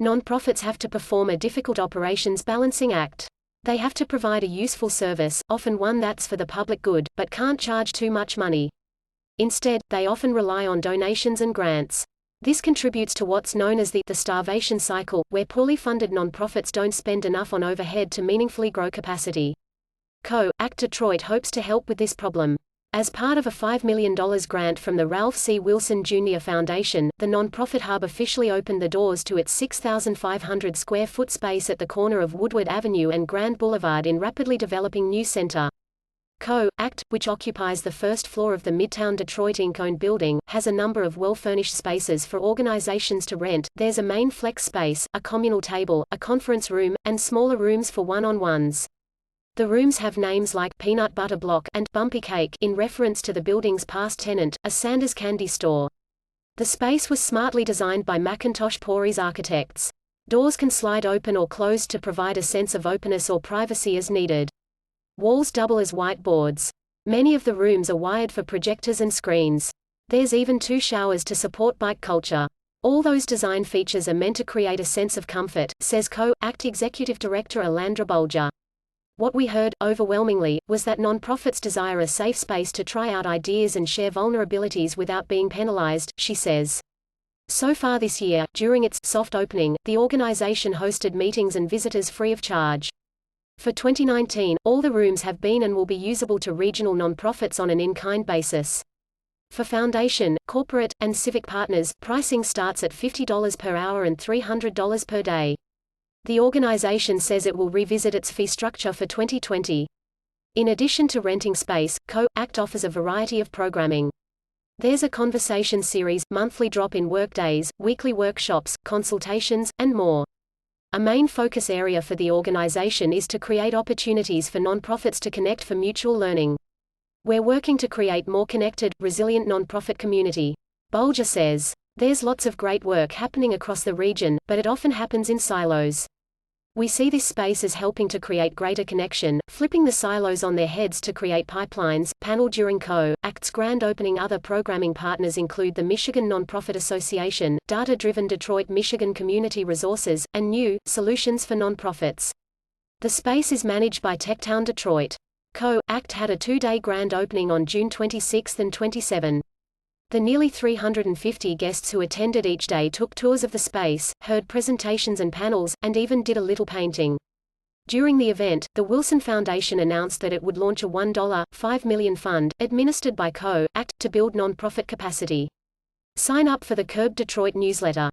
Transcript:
Nonprofits have to perform a difficult operations balancing act. They have to provide a useful service, often one that's for the public good, but can't charge too much money. Instead, they often rely on donations and grants. This contributes to what's known as the starvation cycle, where poorly funded nonprofits don't spend enough on overhead to meaningfully grow capacity. ACT Detroit hopes to help with this problem. As part of a $5 million grant from the Ralph C. Wilson Jr. Foundation, the nonprofit hub officially opened the doors to its 6,500 square foot space at the corner of Woodward Avenue and Grand Boulevard in rapidly developing new center. ACT, which occupies the first floor of the Midtown Detroit Inc.-owned building, has a number of well-furnished spaces for organizations to rent. There's a main flex space, a communal table, a conference room, and smaller rooms for one-on-ones. The rooms have names like Peanut Butter Block and Bumpy Cake in reference to the building's past tenant, a Sanders candy store. The space was smartly designed by Macintosh Pori's architects. Doors can slide open or close to provide a sense of openness or privacy as needed. Walls double as whiteboards. Many of the rooms are wired for projectors and screens. There's even 2 showers to support bike culture. All those design features are meant to create a sense of comfort, says ACT Executive Director Alandra Bulger. What we heard, overwhelmingly, was that nonprofits desire a safe space to try out ideas and share vulnerabilities without being penalized, she says. So far this year, during its soft opening, the organization hosted meetings and visitors free of charge. For 2019, all the rooms have been and will be usable to regional nonprofits on an in-kind basis. For foundation, corporate, and civic partners, pricing starts at $50 per hour and $300 per day. The organization says it will revisit its fee structure for 2020. In addition to renting space, ACT offers a variety of programming. There's a conversation series, monthly drop-in workdays, weekly workshops, consultations, and more. A main focus area for the organization is to create opportunities for nonprofits to connect for mutual learning. We're working to create more connected, resilient nonprofit community. Bulger says. There's lots of great work happening across the region, but it often happens in silos. We see this space as helping to create greater connection, flipping the silos on their heads to create pipelines. Panel during ACT's grand opening. Other programming partners include the Michigan Nonprofit Association, Data-Driven Detroit Michigan Community Resources, and New Solutions for Nonprofits. The space is managed by Techtown Detroit. ACT had a 2-day grand opening on June 26 and 27. The nearly 350 guests who attended each day took tours of the space, heard presentations and panels, and even did a little painting. During the event, the Wilson Foundation announced that it would launch a $1.5 million fund, administered by ACT, to build nonprofit capacity. Sign up for the Curb Detroit newsletter.